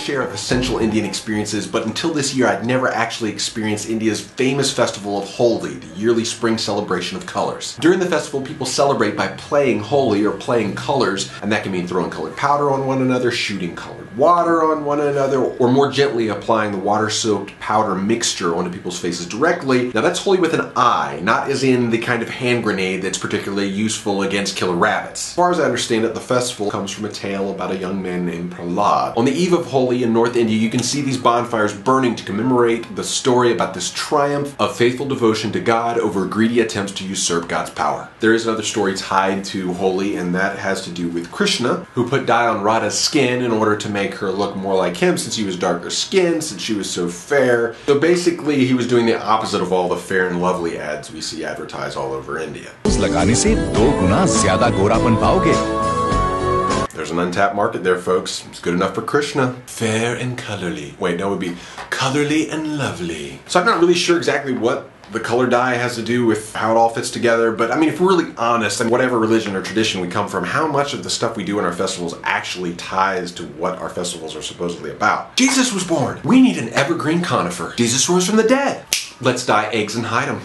share of essential Indian experiences, but until this year I'd never actually experienced India's famous festival of Holi, the yearly spring celebration of colors. During the festival, people celebrate by playing Holi, or playing colors, and that can mean throwing colored powder on one another, shooting colored water on one another, or more gently applying the water-soaked powder mixture onto people's faces directly. Now that's Holi with an I, not as in the kind of hand grenade that's particularly useful against killer rabbits. As far as I understand it, the festival comes from a tale about a young man named Prahlad. On the eve of Holi in North India, you can see these bonfires burning to commemorate the story about this triumph of faithful devotion to God over greedy attempts to usurp God's power. There is another story tied to Holi, and that has to do with Krishna, who put dye on Radha's skin in order to make her look more like him, since he was darker skinned, since she was so fair. So basically, he was doing the opposite of all the Fair and Lovely ads we see advertised all over India. There's an untapped market there, folks. It's good enough for Krishna. Fair and colorly. Wait, no, it would be colorly and lovely. So I'm not really sure exactly what the color dye has to do with how it all fits together, but I mean, if we're really honest, and whatever religion or tradition we come from, how much of the stuff we do in our festivals actually ties to what our festivals are supposedly about? Jesus was born. We need an evergreen conifer. Jesus rose from the dead. Let's dye eggs and hide them.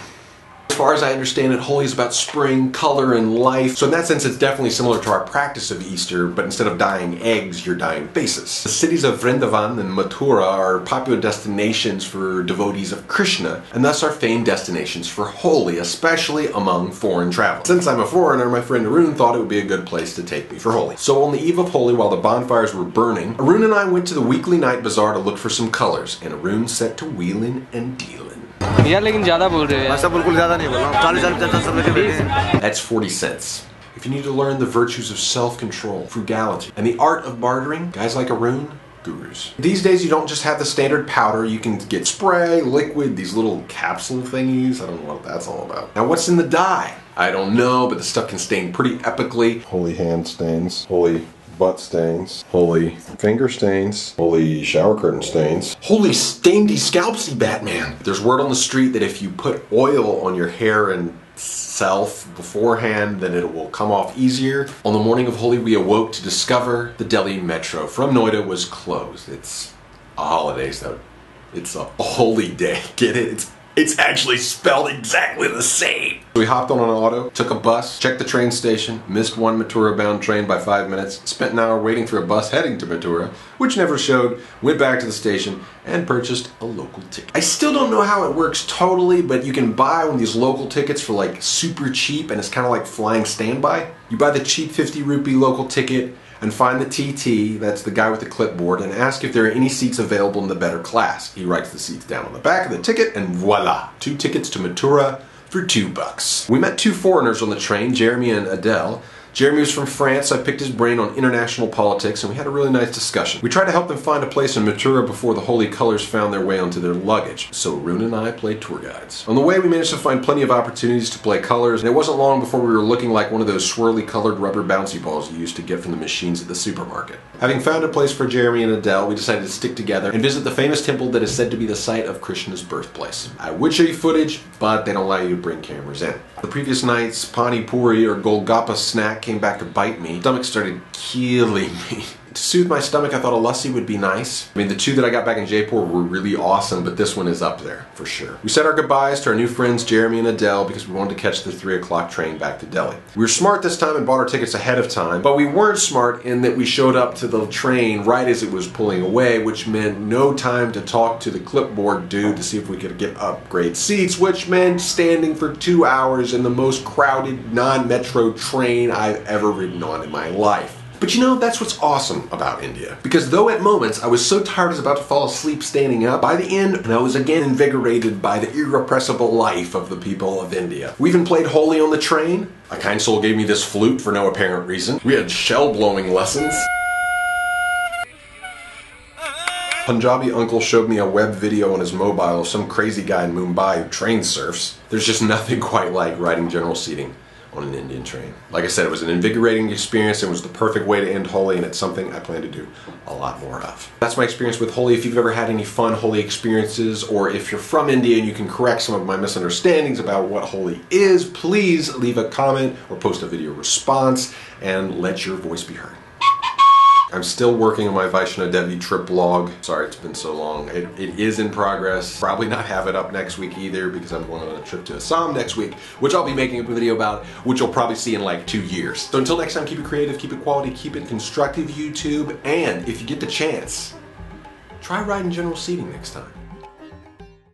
As far as I understand it, Holi is about spring, color, and life. So in that sense, it's definitely similar to our practice of Easter, but instead of dyeing eggs, you're dyeing faces. The cities of Vrindavan and Mathura are popular destinations for devotees of Krishna, and thus are famed destinations for Holi, especially among foreign travelers. Since I'm a foreigner, my friend Arun thought it would be a good place to take me for Holi. So on the eve of Holi, while the bonfires were burning, Arun and I went to the weekly night bazaar to look for some colors, and Arun set to wheeling and dealing. That's 40 cents. If you need to learn the virtues of self-control, frugality, and the art of bartering, guys like Arun, gurus. These days you don't just have the standard powder, you can get spray, liquid, these little capsule thingies. I don't know what that's all about. Now what's in the dye? I don't know, but the stuff can stain pretty epically. Holi hand stains, Holi butt stains, Holi finger stains, Holi shower curtain stains, Holi stainedy scalpsy Batman. There's word on the street that if you put oil on your hair and self beforehand, then it will come off easier. On the morning of Holi, we awoke to discover the Delhi metro from Noida was closed. It's a holiday, so it's a holy day. Get it? It's actually spelled exactly the same. We hopped on an auto, took a bus, checked the train station, missed one Mathura-bound train by 5 minutes, spent an hour waiting for a bus heading to Mathura, which never showed, went back to the station, and purchased a local ticket. I still don't know how it works totally, but you can buy one of these local tickets for like super cheap, and it's kind of like flying standby. You buy the cheap 50 rupee local ticket, and find the TT, that's the guy with the clipboard, and ask if there are any seats available in the better class. He writes the seats down on the back of the ticket, and voila, 2 tickets to Mathura for $2. We met 2 foreigners on the train, Jeremy and Adele. Jeremy was from France, so I picked his brain on international politics, and we had a really nice discussion. We tried to help them find a place in Mathura before the Holi colors found their way onto their luggage, so Arun and I played tour guides. On the way, we managed to find plenty of opportunities to play colors, and it wasn't long before we were looking like one of those swirly colored rubber bouncy balls you used to get from the machines at the supermarket. Having found a place for Jeremy and Adele, we decided to stick together and visit the famous temple that is said to be the site of Krishna's birthplace. I would show you footage, but they don't allow you to bring cameras in. The previous night's Pani Puri or Golgappa snack came back to bite me. My stomach started killing me. To soothe my stomach, I thought a lassi would be nice. I mean, the 2 that I got back in Jaipur were really awesome, but this one is up there, for sure. We said our goodbyes to our new friends, Jeremy and Adele, because we wanted to catch the 3 o'clock train back to Delhi. We were smart this time and bought our tickets ahead of time, but we weren't smart in that we showed up to the train right as it was pulling away, which meant no time to talk to the clipboard dude to see if we could get upgrade seats, which meant standing for 2 hours in the most crowded non-metro train I've ever ridden on in my life. But you know, that's what's awesome about India. Because though at moments I was so tired I was about to fall asleep standing up, by the end I was again invigorated by the irrepressible life of the people of India. We even played Holi on the train. A kind soul gave me this flute for no apparent reason. We had shell blowing lessons. Punjabi uncle showed me a web video on his mobile of some crazy guy in Mumbai who train surfs. There's just nothing quite like riding general seating on an Indian train. Like I said, it was an invigorating experience. It was the perfect way to end Holi, and it's something I plan to do a lot more of. That's my experience with Holi. If you've ever had any fun Holi experiences, or if you're from India and you can correct some of my misunderstandings about what Holi is, please leave a comment or post a video response and let your voice be heard. I'm still working on my Vaishnav Devi trip log. Sorry it's been so long. It is in progress. Probably not have it up next week either because I'm going on a trip to Assam next week, which I'll be making a video about, which you'll probably see in like 2 years. So until next time, keep it creative, keep it quality, keep it constructive, YouTube, and if you get the chance, try riding general seating next time.